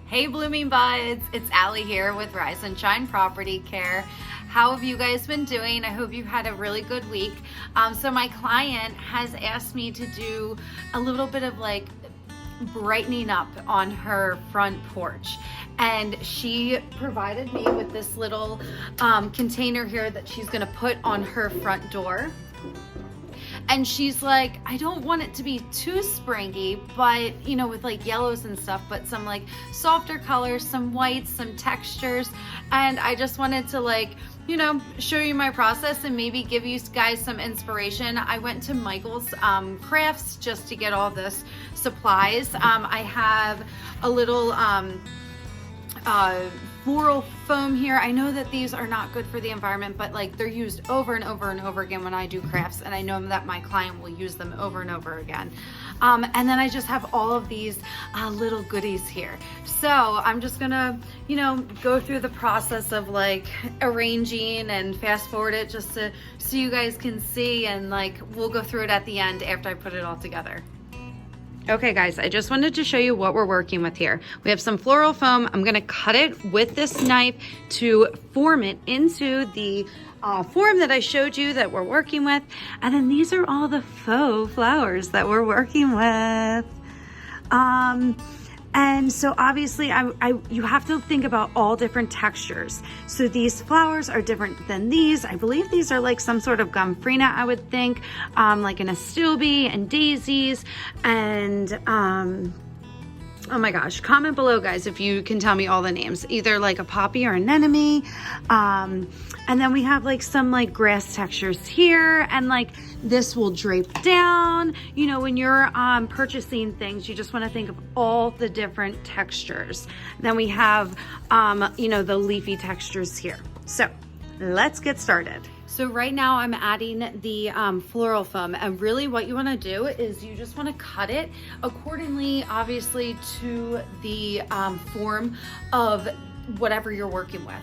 Hey blooming buds, it's Allie here with Rise and Shine Property Care. How have you guys been doing? I hope you had a really good week. So my client has asked me to do a little bit of like brightening up on her front porch, and she provided me with this little container here that she's gonna put on her front door. And she's like, I don't want it to be too springy, but you know, with like yellows and stuff, but some like softer colors, some whites, some textures. And I just wanted to like, you know, show you my process and maybe give you guys some inspiration. I went to Michael's Crafts just to get all this supplies. I have a little floral foam here. I know that these are not good for the environment, but like they're used over and over and over again when I do crafts, and I know that my client will use them over and over again. And then I just have all of these little goodies here. So I'm just gonna, you know, go through the process of like arranging and fast forward it just so you guys can see, and like we'll go through it at the end after I put it all together. Okay guys, I just wanted to show you what we're working with here. We have some floral foam. I'm gonna cut it with this knife to form it into the form that I showed you that we're working with. And then these are all the faux flowers that we're working with. And so obviously you have to think about all different textures. So these flowers are different than these. I believe these are like some sort of gomphrena, I would think, like an astilbe and daisies. And oh my gosh, comment below guys if you can tell me all the names, either like a poppy or an anemone. And then we have like some like grass textures here, and like this will drape down. You know, when you're purchasing things, you just want to think of all the different textures. Then we have, you know, the leafy textures here. So let's get started. So right now I'm adding the floral foam, and really what you want to do is you just want to cut it accordingly, obviously, to the form of whatever you're working with.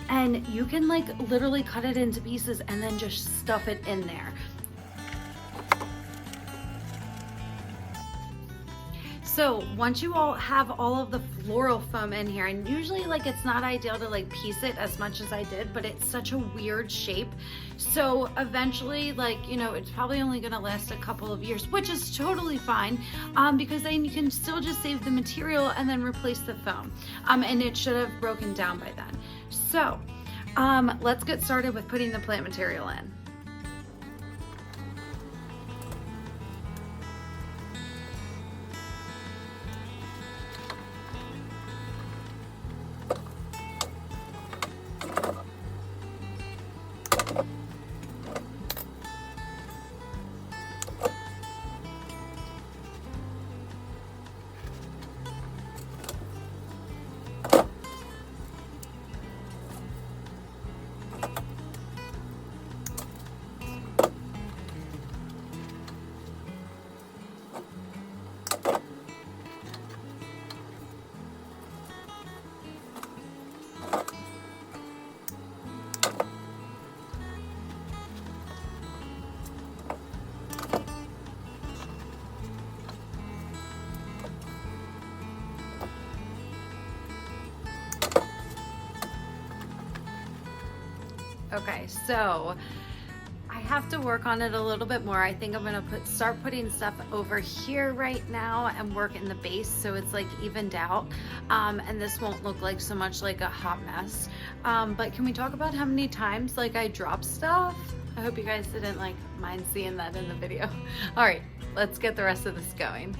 And you can like literally cut it into pieces and then just stuff it in there. So once you all have all of the floral foam in here, and usually like it's not ideal to like piece it as much as I did, but it's such a weird shape. So eventually, like, you know, it's probably only gonna last a couple of years, which is totally fine, because then you can still just save the material and then replace the foam. And it should have broken down by then. So let's get started with putting the plant material in. Okay, so I have to work on it a little bit more. I think I'm gonna start putting stuff over here right now and work in the base so it's like evened out, and this won't look like so much like a hot mess. But can we talk about how many times like I drop stuff? I hope you guys didn't like mind seeing that in the video. All right, let's get the rest of this going.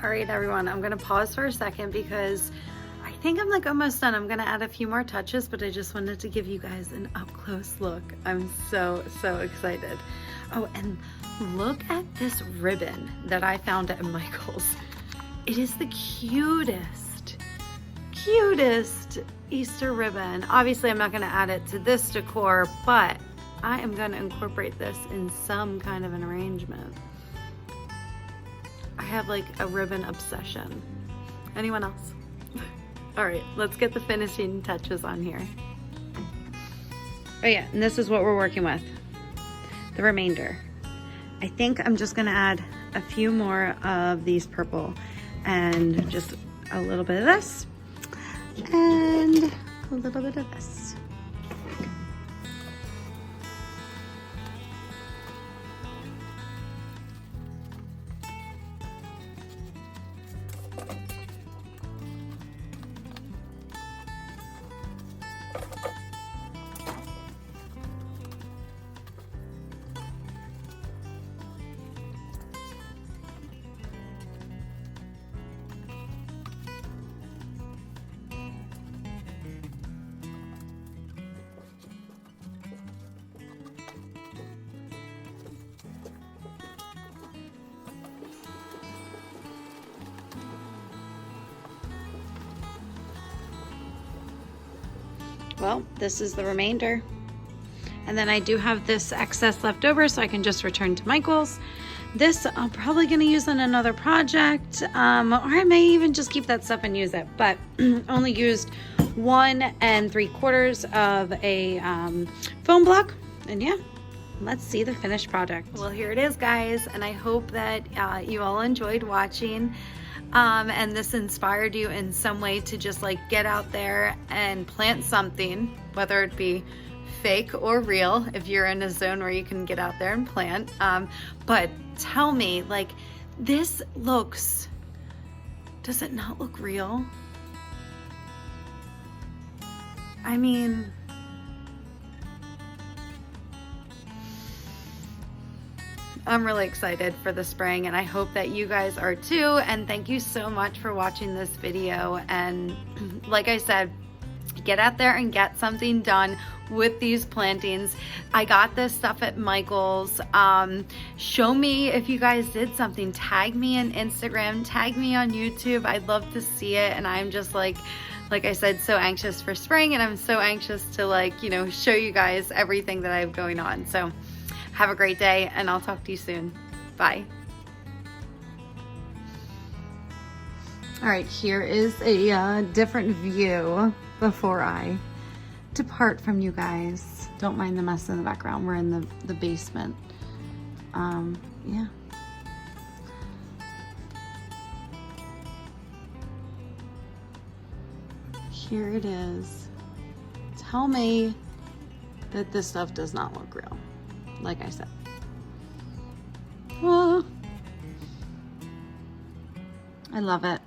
All right, everyone, I'm gonna pause for a second because I think I'm like almost done. I'm gonna add a few more touches, but I just wanted to give you guys an up close look. I'm so excited. Oh, and look at this ribbon that I found at Michael's. It is the cutest Easter ribbon. Obviously, I'm not gonna add it to this decor, but I am gonna incorporate this in some kind of an arrangement. I have like a ribbon obsession. Anyone else? All right, let's get the finishing touches on here. Oh yeah, and this is what we're working with, the remainder. I think I'm just gonna add a few more of these purple and just a little bit of this and a little bit of this. Well, this is the remainder. And then I do have this excess left over, so I can just return to Michael's. This I'm probably gonna use on another project, or I may even just keep that stuff and use it, but only used 1 3/4 of a foam block. And yeah, let's see the finished project. Well, here it is, guys, and I hope that you all enjoyed watching. And this inspired you in some way to just like get out there and plant something, whether it be fake or real, if you're in a zone where you can get out there and plant. But tell me, like, this looks, does it not look real? I mean, I'm really excited for the spring, and I hope that you guys are too. And thank you so much for watching this video. And like I said, get out there and get something done with these plantings. I got this stuff at Michael's. Show me if you guys did something. Tag me on Instagram, tag me on YouTube. I'd love to see it. And I'm just like I said, so anxious for spring, and I'm so anxious to, like, you know, show you guys everything that I have going on. So have a great day, and I'll talk to you soon. Bye. All right, here is a different view before I depart from you guys. Don't mind the mess in the background. We're in the basement. Yeah. Here it is. Tell me that this stuff does not look real. Like I said. Oh, I love it.